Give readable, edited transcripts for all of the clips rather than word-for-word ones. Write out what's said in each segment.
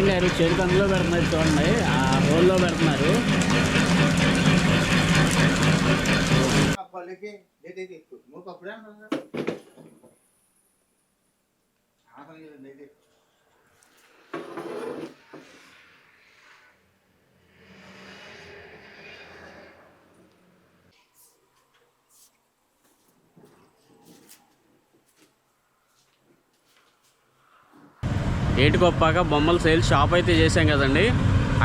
జగన్ గారు చెరుకు అందులో పెడుతున్నారు చూడండి, ఆ హోల్లో పెడుతున్నారు. ఏటికొప్పాక బొమ్మల సేల్స్ షాప్ అయితే చేసాం కదండి.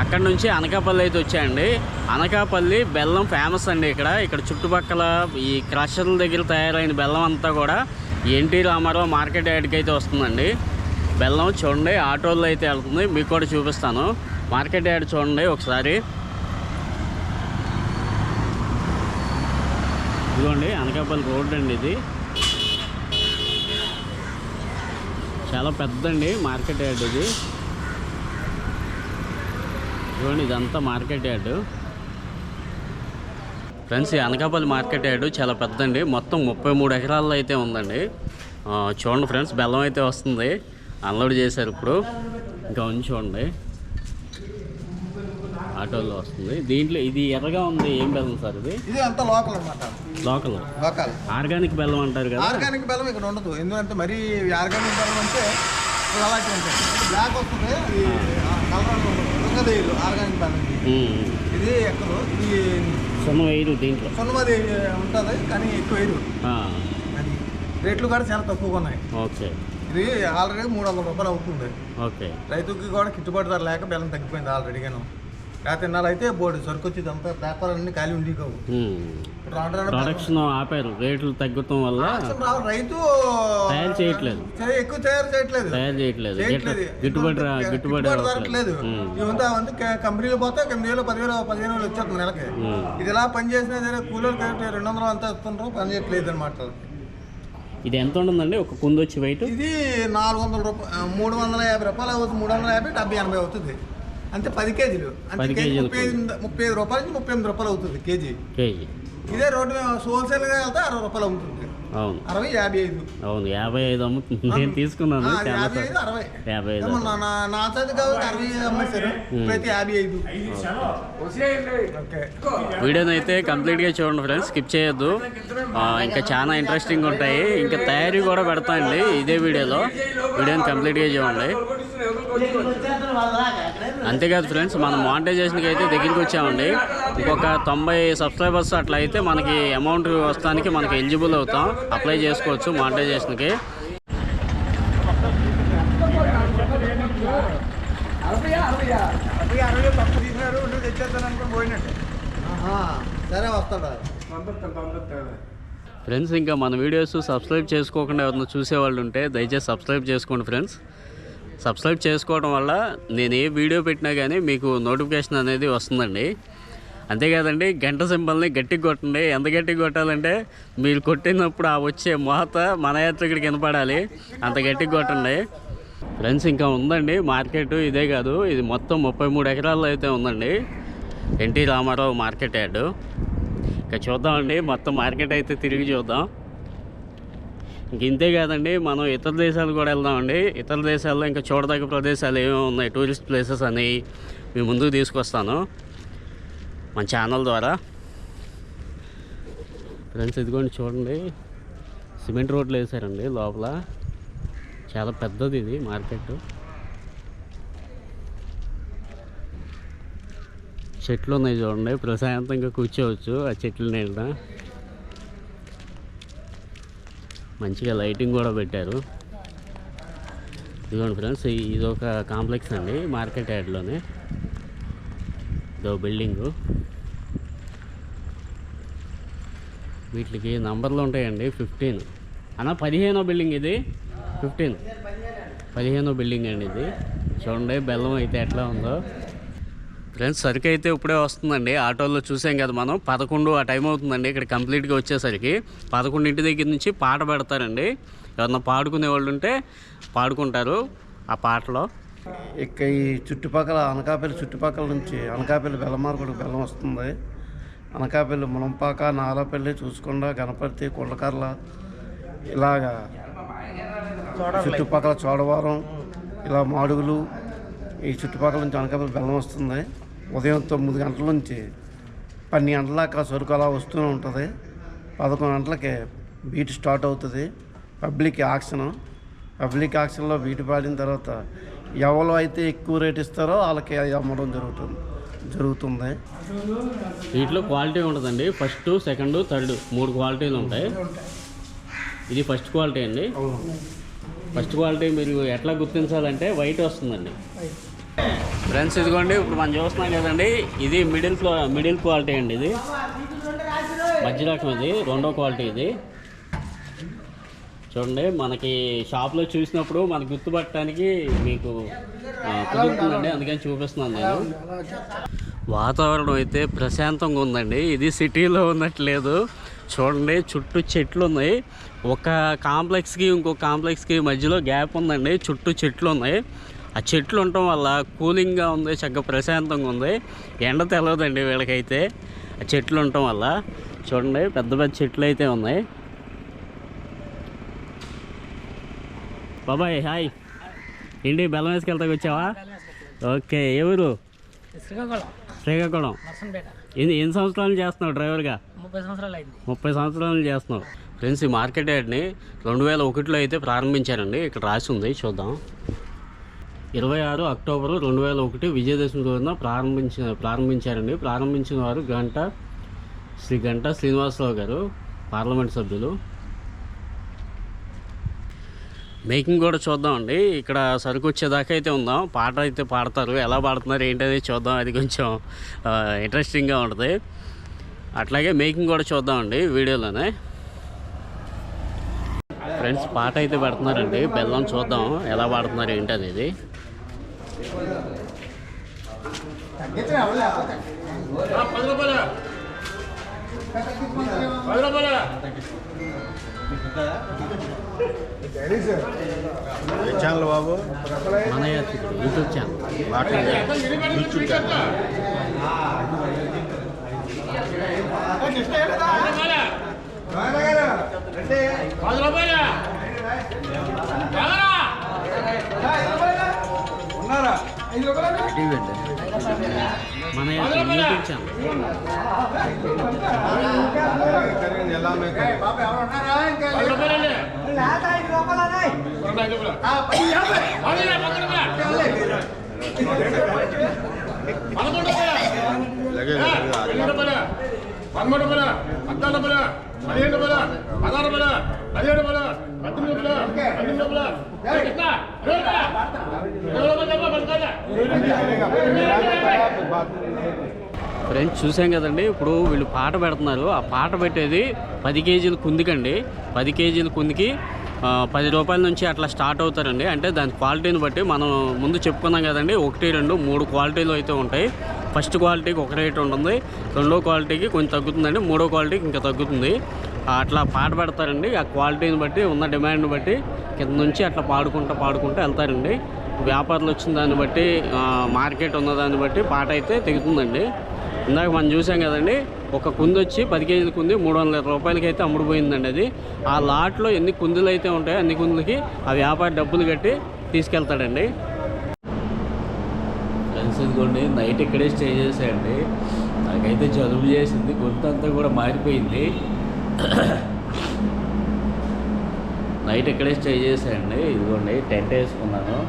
అక్కడ నుంచి అనకాపల్లి అయితే వచ్చాయండి. అనకాపల్లి బెల్లం ఫేమస్ అండి. ఇక్కడ చుట్టుపక్కల ఈ క్రషర్ల దగ్గర తయారైన బెల్లం అంతా కూడా ఎన్టీ రామారావు మార్కెట్ యార్డ్కి అయితే వస్తుందండి. బెల్లం చూడండి ఆటోల్లో అయితే వెళ్తుంది, మీకు కూడా చూపిస్తాను. మార్కెట్ యార్డ్ చూడండి ఒకసారి. ఇదిగోండి అనకాపల్లి రోడ్ అండి, ఇది చాలా పెద్దండి మార్కెట్ యార్డ్ ఇది. చూడండి ఇదంతా మార్కెట్ యార్డ్ ఫ్రెండ్స్. ఈ అనకాపల్లి మార్కెట్ యార్డ్ చాలా పెద్దండి, మొత్తం 33 ఎకరాల్లో అయితే ఉందండి. చూడండి ఫ్రెండ్స్, బెల్లం అయితే వస్తుంది, అన్లోడ్ చేశారు ఇప్పుడు. ఇంకా ఉంది చూడండి, ఆటోల్లో వస్తుంది. దీంట్లో ఇది ఎర్రగా ఉంది, ఏం బెల్లం సార్ ఇది? ఇది అంతా లోకల్ అన్నమాట. లోకల్ ఆర్గానిక్ బెల్లం అంటారు కదా. ఆర్గానిక్ బెల్లం ఇక్కడ ఉండదు, ఎందుకంటే మరి ఆర్గానిక్ బెల్లం అంటే అలాంటి ఉంటాయి. బ్లాక్ వస్తుంది, కలర్ ఆర్గానిక్ బెల్లం. ఇది ఎక్కదు, ఇది సున్నం వేయరు దీంట్లో. సున్నమది ఉంటుంది కానీ ఎక్కువ వేయరు. అది రేట్లు కూడా చాలా తక్కువగా ఉన్నాయి. ఓకే, ఇది ఆల్రెడీ 300 రూపాయలు అవుతుంది. ఓకే, రైతుకి కూడా గిట్టుబాటు ధర లేక బెల్లం తగ్గిపోయింది ఆల్రెడీగాను. లేకపోతే అయితే బోర్డు సరుకు వచ్చేది అంతా వ్యాపారాలన్నీ ఖాళీ ఉండి కావు. ప్రొడక్షన్ ఆపారు రేట్లు తగ్గటం వల్ల. రైతు తయారు చేయట్లేదు, ఎక్కువ తయారు చేయట్లేదు, గిట్టుబాటు ధరట్లేదు. ఇవంతా కంపెనీలు పోతే 8,000 10,000 వచ్చేస్తుంది నెలకి. ఇది ఇలా పని చేసినా కూలీలు 200 అంతా ఇస్తుంటారు, పని చేయట్లేదు అనమాట. ఇది ఎంత ఉంటుందండి ఒక కుందు వచ్చి వెయిట్? ఇది 400 రూపాయలు, 350 రూపాయలు అవుతుంది. 350, 70, 80 అవుతుంది. అంటే 10 కేజీలు అంటే 35 రూపాయల నుంచి 38 రూపాయలు అవుతుంది కేజీ. ఇదే రోడ్డు హోల్సేల్గా వెళ్తే 60 రూపాయలు అవుతుంది. అవును, 60, 55. అవును, 55 అమ్ముతుంది. నేను తీసుకున్నాను 55, 60. నా చదువు కాబట్టి 60 అమ్మేశారు, ఇప్పుడైతే 55. వీడియోని అయితే కంప్లీట్గా చూడండి ఫ్రెండ్స్, స్కిప్ చేయొద్దు. ఇంకా చాలా ఇంట్రెస్టింగ్ ఉంటాయి. ఇంకా తయారీ కూడా పెడతాండి ఇదే వీడియోలో. వీడియోని కంప్లీట్గా చూడండి. అంతేకాదు ఫ్రెండ్స్, మనం మానిటైజేషన్కి అయితే దగ్గరికి వచ్చామండి. ఇంకొక 90 సబ్స్క్రైబర్స్ అట్లా అయితే మనకి అమౌంట్ వస్తానికి మనకి ఎలిజిబుల్ అవుతాం, అప్లై చేసుకోవచ్చు మానిటైజేషన్కి. ఫ్రెండ్స్, ఇంకా మన వీడియోస్ సబ్స్క్రైబ్ చేసుకోకుండా ఎవరైనా చూసేవాళ్ళు ఉంటే దయచేసి సబ్స్క్రైబ్ చేసుకోండి ఫ్రెండ్స్. సబ్స్క్రైబ్ చేసుకోవడం వల్ల నేను ఏ వీడియో పెట్టినా కానీ మీకు నోటిఫికేషన్ అనేది వస్తుందండి. అంతేకాదండి, గంట సింబల్ని గట్టిగా కొట్టండి. ఎంత గట్టిగా కొట్టాలంటే మీరు కొట్టినప్పుడు ఆ వచ్చే మోత మన యాత్రికుడికి వినపడాలి, అంత గట్టిగా కొట్టండి ఫ్రెండ్స్. ఇంకా ఉందండి మార్కెట్, ఇదే కాదు, ఇది మొత్తం 33 ఎకరాల్లో అయితే ఉందండి ఎన్టీ రామారావు మార్కెట్ యార్డ్. ఇంకా చూద్దామండి, మొత్తం మార్కెట్ అయితే తిరిగి చూద్దాం. ఇంక ఇంతే కాదండి, మనం ఇతర దేశాలు కూడా వెళ్దామండి. ఇతర దేశాల్లో ఇంకా చూడదగ్గ ప్రదేశాలు ఏమేమి ఉన్నాయి, టూరిస్ట్ ప్లేసెస్ అని మీ ముందుకు తీసుకొస్తాను మన ఛానల్ ద్వారా. ఫ్రెండ్స్ ఇదిగోండి చూడండి, సిమెంట్ రోడ్లు వేసారండి లోపల. చాలా పెద్దది ఇది మార్కెట్. చెట్లు ఉన్నాయి చూడండి, ప్రశాంతంగా కూర్చోవచ్చు ఆ చెట్ల నీడ. మంచిగా లైటింగ్ కూడా పెట్టారు. ఇదిగోండి ఫ్రెండ్స్, ఇది ఒక కాంప్లెక్స్ అండి మార్కెట్ యార్డ్లోనే. ఇదో బిల్డింగు, వీటికి నంబర్లు ఉంటాయండి. 15 అన్న 15వ బిల్డింగ్ ఇది. 15వ బిల్డింగ్ అండి ఇది. చూడండి బెల్లం అయితే ఎట్లా ఉందో ఫ్రెండ్స్. సరుకు అయితే ఇప్పుడే వస్తుందండి, ఆటోల్లో చూసాం కదా మనం. 11 ఆ టైం అవుతుందండి ఇక్కడ కంప్లీట్గా వచ్చేసరికి. 11 దగ్గర నుంచి పాట పెడతారండి. ఎవరన్నా పాడుకునే వాళ్ళు ఉంటే పాడుకుంటారు ఆ పాటలో. ఇక ఈ చుట్టుపక్కల అనకాపల్లి చుట్టుపక్కల నుంచి అనకాపల్లి బెల్లమార్కుడికి బెల్లం వస్తుంది. అనకాపల్లి ములంపాక, నాలపల్లి, చూసుకొండ, గణపతి, కుళ్ళకర్ల, ఇలాగా చుట్టుపక్కల చోడవరం, ఇలా మాడుగులు, ఈ చుట్టుపక్కల నుంచి అనకాపల్లి బెల్లం వస్తుంది. ఉదయం 9 గంటల నుంచి 12 గంటల దాకా సరుకు అలా వస్తూనే ఉంటుంది. 11 గంటలకి బీట్ స్టార్ట్ అవుతుంది. పబ్లిక్ యాక్షన్లో బీట్ పాడిన తర్వాత ఎవరు అయితే ఎక్కువ రేట్ ఇస్తారో వాళ్ళకి అమ్మడం జరుగుతుంది. వీటిలో క్వాలిటీ ఉంటుందండి. ఫస్ట్, సెకండ్, థర్డ్ 3 క్వాలిటీలు ఉంటాయి. ఇది ఫస్ట్ క్వాలిటీ అండి. ఫస్ట్ క్వాలిటీ మీరు ఎట్లా గుర్తించాలంటే వైట్ వస్తుందండి. ఫ్రెండ్స్ ఇదిగోండి, ఇప్పుడు మనం చూస్తున్నాం కదండి, ఇది మిడిల్ క్వాలిటీ అండి. ఇది మధ్య రకం, ఇది రెండో క్వాలిటీ. ఇది చూడండి, మనకి షాప్లో చూసినప్పుడు మనకు గుర్తుపట్టడానికి మీకు కుదురుతుందండి, అందుకని చూపిస్తున్నాను నేను. వాతావరణం అయితే ప్రశాంతంగా ఉందండి. ఇది సిటీలో ఉన్నట్లేదు. చూడండి, చుట్టూ చెట్లు ఉన్నాయి. ఒక కాంప్లెక్స్కి ఇంకో కాంప్లెక్స్కి మధ్యలో గ్యాప్ ఉందండి. చుట్టూ చెట్లు ఉన్నాయి. ఆ చెట్లు ఉండటం వల్ల కూలింగ్గా ఉంది, చక్కగా ప్రశాంతంగా ఉంది. ఎండ తెలవదండి వీళ్ళకైతే ఆ చెట్లు ఉండటం వల్ల. చూడండి, పెద్ద పెద్ద చెట్లు అయితే ఉన్నాయి. బాబాయ్ హాయ్, ఏంటి బెల్లం వేసుకెళ్తాకి వచ్చావా? ఓకే, ఎవరు? శ్రీకాకుళం. ఎన్ని సంవత్సరాలు చేస్తున్నావు డ్రైవర్గా? 30 సంవత్సరాలు చేస్తున్నావు. ఫ్రెండ్స్, ఈ మార్కెట్ యార్డ్ని 2001లో అయితే ప్రారంభించారండి. ఇక్కడ రాసి ఉంది, చూద్దాం. 26 అక్టోబరు 2001 విజయదశమి రోజున ప్రారంభించారండి. ప్రారంభించిన వారు శ్రీ గంటా శ్రీనివాసరావు గారు, పార్లమెంట్ సభ్యులు. మేకింగ్ కూడా చూద్దామండి. ఇక్కడ సరుకు వచ్చేదాకా అయితే ఉందాం. పాట అయితే పాడతారు, ఎలా పాడుతున్నారు ఏంటనేది చూద్దాం. అది కొంచెం ఇంట్రెస్టింగ్గా ఉంటుంది. అట్లాగే మేకింగ్ కూడా చూద్దామండి వీడియోలోనే. ఫ్రెండ్స్, పాట అయితే పెడుతున్నారండి. బెల్లం చూద్దాం ఎలా పాడుతున్నారు ఏంటి అనేది. ఛానల్ బాబు, మన యూట్యూబ్ ఛానల్. మన యూట్యూబ్ ఛానల్. ఫ్రెండ్స్, చూసాం కదండి. ఇప్పుడు వీళ్ళు పాట పెడుతున్నారు. ఆ పాట పెట్టేది 10 కేజీల కుందికండి. 10 కేజీల కుందికి 10 రూపాయల నుంచి అట్లా స్టార్ట్ అవుతారండి. అంటే దాని క్వాలిటీని బట్టి మనం ముందు చెప్పుకున్నాం కదండి, 1, 2, 3 క్వాలిటీలు అయితే ఉంటాయి. ఫస్ట్ క్వాలిటీకి ఒక రేట్ ఉంటుంది, రెండో క్వాలిటీకి కొంచెం తగ్గుతుందండి, మూడో క్వాలిటీకి ఇంకా తగ్గుతుంది. అట్లా పాట పెడతారండి. ఆ క్వాలిటీని బట్టి, ఉన్న డిమాండ్ని బట్టి కింద నుంచి అట్లా పాడుకుంటూ వెళ్తారండి. వ్యాపారులు వచ్చిన దాన్ని బట్టి, మార్కెట్ ఉన్న దాన్ని బట్టి పాట అయితే తెగుతుందండి. ఇందాక మనం చూసాం కదండి, ఒక కుంది వచ్చి 10 కేజీల కుంది 300 రూపాయలకి అయితే అమ్ముడుపోయిందండి. అది ఆ లాట్లో ఎన్ని కుందులు అయితే ఉంటాయో అన్ని కుందులకి ఆ వ్యాపారి డబ్బులు కట్టి తీసుకెళ్తాడండి. ఫ్రెండ్స్, ఇదిగోండి, నైట్ ఇక్కడే స్టే చేసాయండి. నాకైతే జలుబు చేసింది, గొంతు అంతా కూడా మారిపోయింది. నైట్ ఇక్కడే స్టే చేసాయండి. ఇదిగోండి, టెంట్ వేసుకున్నాను.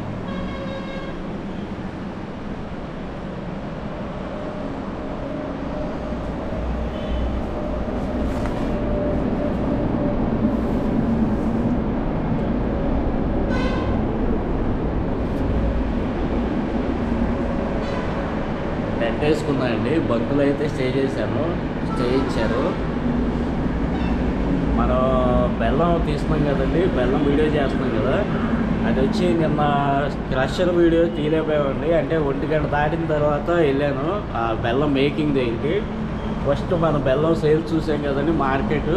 టెంట్ వేసుకున్నానండి. బంకులో అయితే స్టే ఇచ్చారు. మనం బెల్లం తీసుకున్నాం కదండి, బెల్లం వీడియో చేస్తున్నాం కదా, అది వచ్చి నిన్న క్రషర్ వీడియో తీయలేకపోయామండి. అంటే 1 గంట దాటిన తర్వాత వెళ్ళాను ఆ బెల్లం మేకింగ్ దగ్గరికి. ఫస్ట్ మన బెల్లం సేల్స్ చూసాం కదండి, మార్కెట్.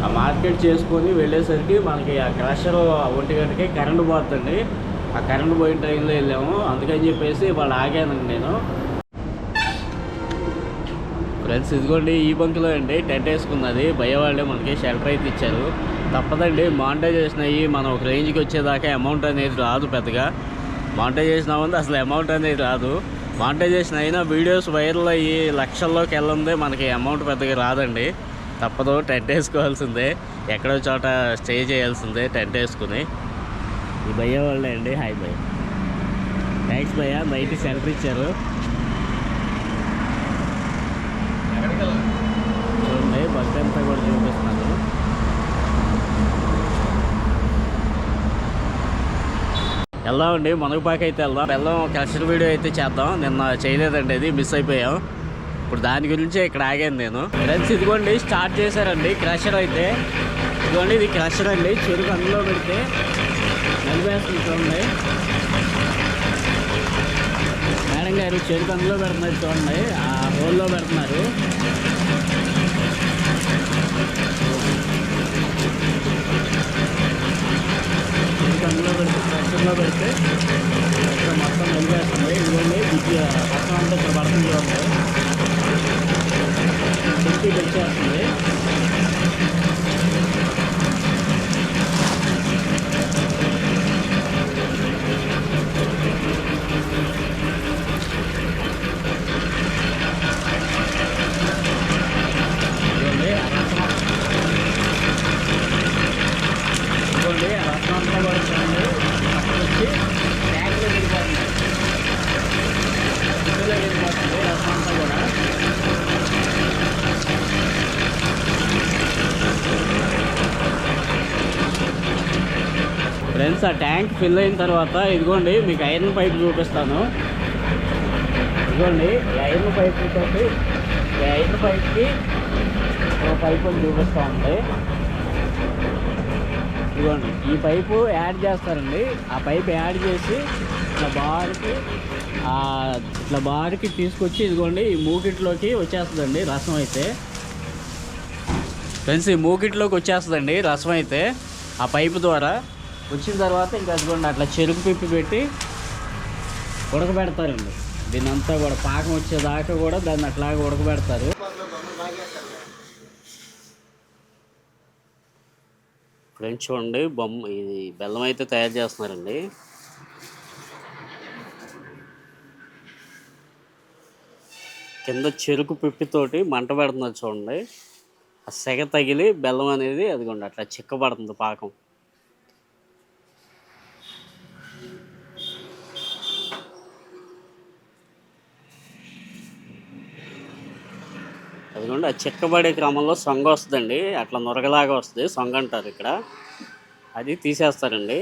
ఆ మార్కెట్ చేసుకొని వెళ్ళేసరికి మనకి ఆ క్రషర్ 1 గంటకి కరెంటు పోతుందండి. ఆ కరెంటు పోయిన టైంలో వెళ్ళాము, అందుకని చెప్పేసి వాళ్ళు ఆగానండి నేను. ఫ్రెండ్స్, ఇదిగోండి, ఈ బంకులో అండి టెంట్ వేసుకున్నది. భయ వాళ్ళే మనకి షెల్టర్ అయితే ఇచ్చారు. తప్పదండి, మానిటైజేషన్ అయ్యి మనం ఒక రేంజ్కి వచ్చేదాకా అమౌంట్ అనేది రాదు పెద్దగా. మానిటైజేషన్ అవ్వంది అసలు అమౌంట్ అనేది రాదు. మానిటైజేషన్ అయినా వీడియోస్ వైరల్ అయ్యి లక్షల్లోకి వెళ్ళందే మనకి అమౌంట్ పెద్దగా రాదండి. తప్పదు, టెంట్ వేసుకోవాల్సిందే, ఎక్కడో చోట స్టే చేయాల్సిందే టెంట్ వేసుకుని. ఈ భయ్య వాళ్ళే అండి. హాయ్ భయ్య, థ్యాంక్స్ భయ్య, నైట్ సెంటర్ ఇచ్చారు. చూడండి బస్ అంతా కూడా చూపిస్తున్నాను. వెళ్దామండి, మునగపాక అయితే వెళ్దాం. క్రషర్ వీడియో అయితే చేద్దాం. నిన్న చేయలేదండి, అది మిస్ అయిపోయాం. ఇప్పుడు దాని గురించి ఇక్కడ ఆగాను నేను. ఫ్రెండ్స్ ఇదిగోండి స్టార్ట్ చేశారండి క్రషర్ అయితే. ఇదిగోండి ఇది క్రషర్ అండి. చెరుకు అందులో పెడితే నలిపేస్తుంది చూడండి. మేడం గారు చెరుకు అందులో పెడుతున్నారు చూడండి, ఆ హోల్లో పెడుతున్నారు. అందులో పెడితే క్రషర్లో పెడితే ఇక్కడ మొత్తం నలిపేస్తుంది. ఇదిగోండి మొత్తం అంతా ఇక్కడ పడుతుంది చూడండి, చెట్టు వచ్చేస్తుంది. ఇదిగోండి ఆ రసం అంతా కూడా చూడండి అక్కడ వచ్చి ట్యాంక్లో వెళ్ళిపోతుంది, ఇందులో వెళ్ళిపోతుంది రసం అంతా కూడా. ఫ్రెండ్స్ ఆ ట్యాంక్ ఫిల్ అయిన తర్వాత ఇదిగోండి మీకు ఐరన్ పైప్ చూపిస్తాను. ఇదిగోండి ఈ ఐరన్ పైప్ తోటి, ఈ ఐరన్ పైప్కి ఒక పైపు చూపిస్తూ ఉంది. ఇదిగోండి ఈ పైపు యాడ్ చేస్తారండి. ఆ పైపు యాడ్ చేసి ఇట్లా బారికి తీసుకొచ్చి ఇదిగోండి ఈ మూకిట్లోకి వచ్చేస్తుందండి రసం అయితే. ఫ్రెండ్స్ ఈ మూకిట్లోకి వచ్చేస్తుందండి రసం అయితే ఆ పైపు ద్వారా. వచ్చిన తర్వాత ఇంకా అదిగోండి అట్లా చెరుకు పిప్పి పెట్టి ఉడకబెడతారండి. దీని అంతా కూడా పాకం వచ్చేదాకా కూడా దాన్ని అట్లాగే ఉడకబెడతారు. ఫ్రెండ్స్ చూడండి ఇది బెల్లం అయితే తయారు చేస్తున్నారండి. కింద చెరుకు పిప్పితోటి మంట పెడుతున్నారు చూడండి. ఆ సెగ తగిలి బెల్లం అనేది అదిగోండి అట్లా చిక్కబడుతుంది పాకం. అదిగోండి ఆ చిక్కబడే క్రమంలో సొంగ వస్తుందండి, అట్లా నొరగలాగా వస్తుంది, సొంగ అంటారు ఇక్కడ. అది తీసేస్తారండి.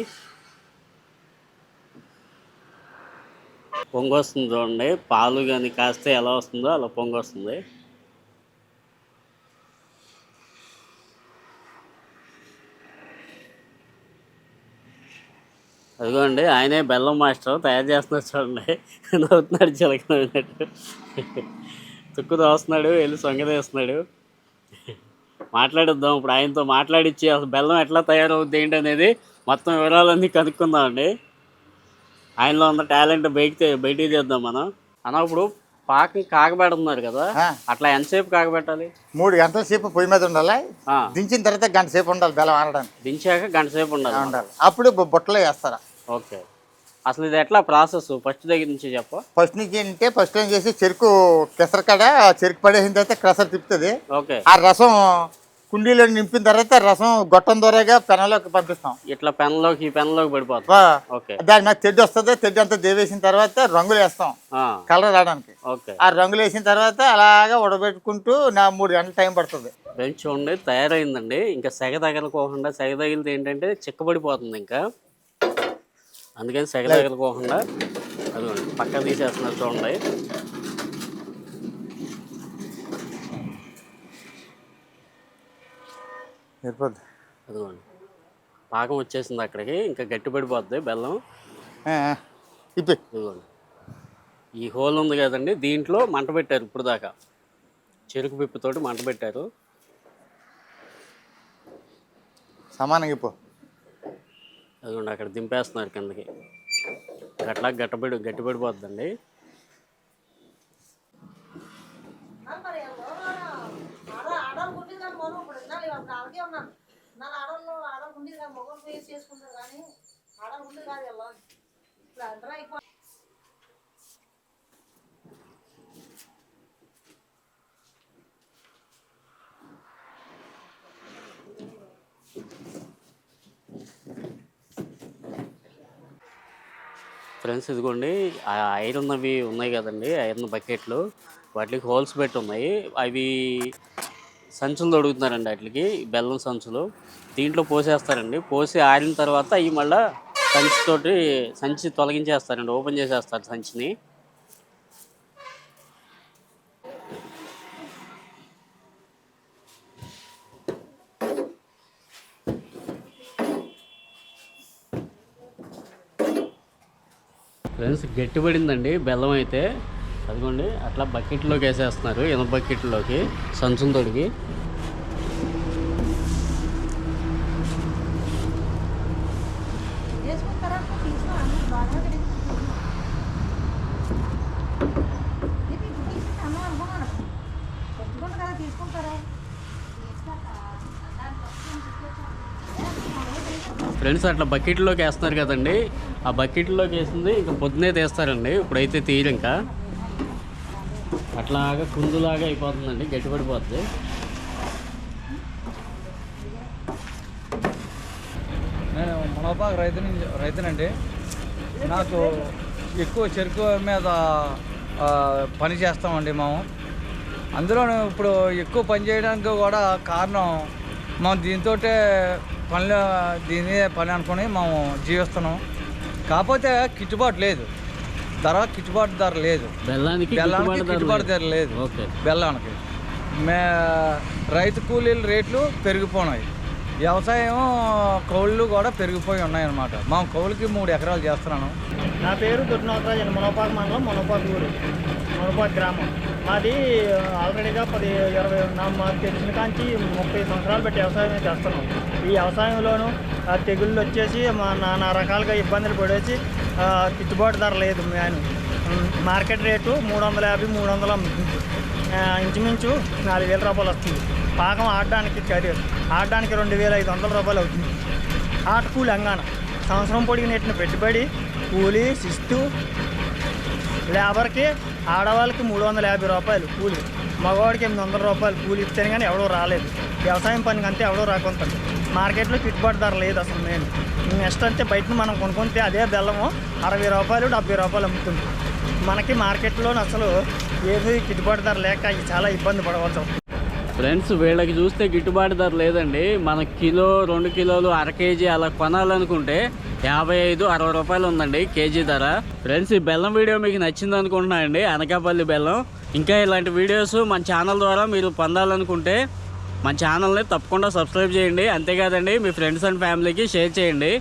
పొంగు వస్తుంది చూడండి, పాలు కానీ కాస్తే ఎలా వస్తుందో అలా పొంగు వస్తుంది. అదిగోండి ఆయనే బెల్లం మాస్టర్ తయారు చేస్తున్నారు చూడండి, నవ్వుతున్నాడు చిలకనట్టు. తుక్కు దోస్తున్నాడు, వెళ్ళి సొంగ తీస్తున్నాడు. మాట్లాడిద్దాం ఇప్పుడు ఆయనతో, మాట్లాడిచ్చి అసలు బెల్లం ఎట్లా తయారవుద్ది ఏంటి అనేది మొత్తం వివరాలన్నీ కనుక్కుందామండి. ఆయనలో ఉన్న టాలెంట్ బయటికి తీద్దాం మనం. అన్న ఇప్పుడు పాకం కాగబెడుతున్నారు కదా, అట్లా ఎంతసేపు కాగబెట్టాలి? 3 గంటల సేపు పొయ్యి మీద ఉండాలి. దించిన తర్వాత గంట సేపు ఉండాలి బెల్లం ఆడడానికి. దించాక గంట సేపు ఉండాలి. అప్పుడు బుట్టలో వేస్తారా? ఓకే. అసలు ఇది ఎట్లా ప్రాసెస్ ఫస్ట్ దగ్గర నుంచి చెప్ప? ఫస్ట్ నుంచి అంటే ఫస్ట్ ఏం చేసి చెరుకు కెసరకాడ చెరుకు పడేసిన తర్వాత క్రసర్ తిప్పుతుంది. ఓకే. ఆ రసం కుండీలో నింపిన తర్వాత రసం గొట్టం ద్వారాగా పెనంలోకి పంపిస్తాం. ఇట్లా పెనంలోకి పడిపోతుంది. ఓకే. దాని మీద తెడ్డి వస్తుంది. తెడ్డి అంతా దేవేసిన తర్వాత రంగులు వేస్తాం కలర్ రావడానికి. ఓకే. ఆ రంగులు వేసిన తర్వాత అలాగా ఉడబెట్టుకుంటూ 3 గంటల టైం పడుతుంది. చూడండి తయారైందండి. ఇంకా సెగ తగలకోకుండా, సెగ తగిలితే ఏంటంటే చిక్కబడిపోతుంది ఇంకా, అందుకని సెగ తగలకోకుండా అది పక్కన తీసేస్తున్నారు చూడండి. అదిగోండి పాకం వచ్చేసింది అక్కడికి, ఇంకా గట్టి పడిపోద్ది బెల్లం. ఇదిగోండి ఈ హోల్ ఉంది కదండి, దీంట్లో మంట పెట్టారు ఇప్పుడు దాకా, చెరుకు పిప్పుతోటి మంట పెట్టారు. సమానంగా అదిగోండి అక్కడ దింపేస్తున్నారు కిందకి, అట్లా గట్టి పడిపోద్దండి. ఫ్రెండ్స్ ఇదిగోండి ఆ ఐరన్ అవి ఉన్నాయి కదండి, ఐరన్ బకెట్లు, వాటికి హోల్స్ పెట్టి ఉన్నాయి. అవి సంచులు తొడుగుతున్నారండి, వాటికి బెల్లం సంచులు. దీంట్లో పోసేస్తారండి, పోసి ఆరిన తర్వాత అవి మళ్ళీ సంచి తొలగించేస్తారండి, ఓపెన్ చేసేస్తారు సంచిని. ఫ్రెండ్స్ గట్టిపడిందండి బెల్లం అయితే, అదిగోండి అట్లా బకెట్లోకి వేసేస్తున్నారు, ఇనుప బకెట్లోకి సంచులు తొడిగి. ఫ్రెండ్స్ అట్లా బకెట్లోకి వేస్తున్నారు కదండి, ఆ బకెట్లోకి వేసింది ఇంకా పొద్దునే తీస్తారండి, ఇప్పుడైతే తీయరు. ఇంకా అట్లాగా కుందులాగా అయిపోతుందండి, గట్టిపడిపోతుంది. నేను మనోపాక రైతునండి. నాకు ఎక్కువ చెరుకు మీద పని చేస్తామండి మేము. అందులోనూ ఇప్పుడు ఎక్కువ పని చేయడానికి కూడా కారణం మనం దీంతో దీని పని అనుకుని మేము జీవిస్తున్నాం. కాకపోతే గిట్టుబాటు లేదు, గిట్టుబాటు ధర లేదు, బెల్లానికి గిట్టుబాటు ధర లేదు. బెల్లానికి రైతు కూలీల రేట్లు పెరిగిపోయినాయి, వ్యవసాయం కౌళ్ళు కూడా పెరిగిపోయి ఉన్నాయన్నమాట. మా కౌలుకి 3 ఎకరాలు చేస్తున్నాను. నా పేరు దొడ్డినోకరాజు అండి. మునోపాక మండలం, మునోపాక ఊరు, మునోపాక గ్రామం మాది. ఆల్రెడీగా 10-20 మాకు తెలిసిన కాంచి 30 సంవత్సరాలు బట్టి వ్యవసాయం చేస్తున్నాం. ఈ వ్యవసాయంలోనూ తెగుళ్ళు వచ్చేసి నానా రకాలుగా ఇబ్బందులు పడేసి గిట్టుబాటు ధర లేదు. Market rate 350-300 అమ్ముతుంది. ఇంచుమించు 4,000 రూపాయలు వస్తుంది. పాకం ఆడడానికి 2,500 రూపాయలు అవుతుంది. ఆటకూలి అంగాన సంవత్సరం పొడిగి నెట్టిన పెట్టుబడి, కూలీ, శిస్తు, లేబర్కి ఆడవాళ్ళకి 350 రూపాయలు కూలి, మగవాడికి 800 రూపాయలు కూలి ఇస్తేనే కానీ ఎవడో రాలేదు. వ్యవసాయం పనికి అంతే ఎవడో రాకుంటాడు. మార్కెట్లో గిట్టుబాటు ధర లేదు అసలు. నెక్స్ట్ అంటే బయట మనం కొనుక్కుంటే అదే బెల్లము 60 రూపాయలు 70 రూపాయలు అమ్ముతుంది. మనకి మార్కెట్లో అసలు ఏది గిట్టుబాటు ధర లేక చాలా ఇబ్బంది పడవచ్చు. ఫ్రెండ్స్ వీళ్ళకి చూస్తే గిట్టుబాటు ధర లేదండి. మన కిలో 2 కిలోలు అర కేజీ అలా కొనాలనుకుంటే 55-60 రూపాయలు ఉందండి కేజీ ధర. ఫ్రెండ్స్ ఈ బెల్లం వీడియో మీకు నచ్చింది అనుకుంటున్నా అండి, అనకాపల్లి బెల్లం. ఇంకా ఇలాంటి వీడియోస్ మన ఛానల్ ద్వారా మీరు పొందాలనుకుంటే మన ఛానల్ని తప్పకుండా సబ్స్క్రైబ్ చేయండి. అంతేకాదండి మీ ఫ్రెండ్స్ అండ్ ఫ్యామిలీకి షేర్ చేయండి.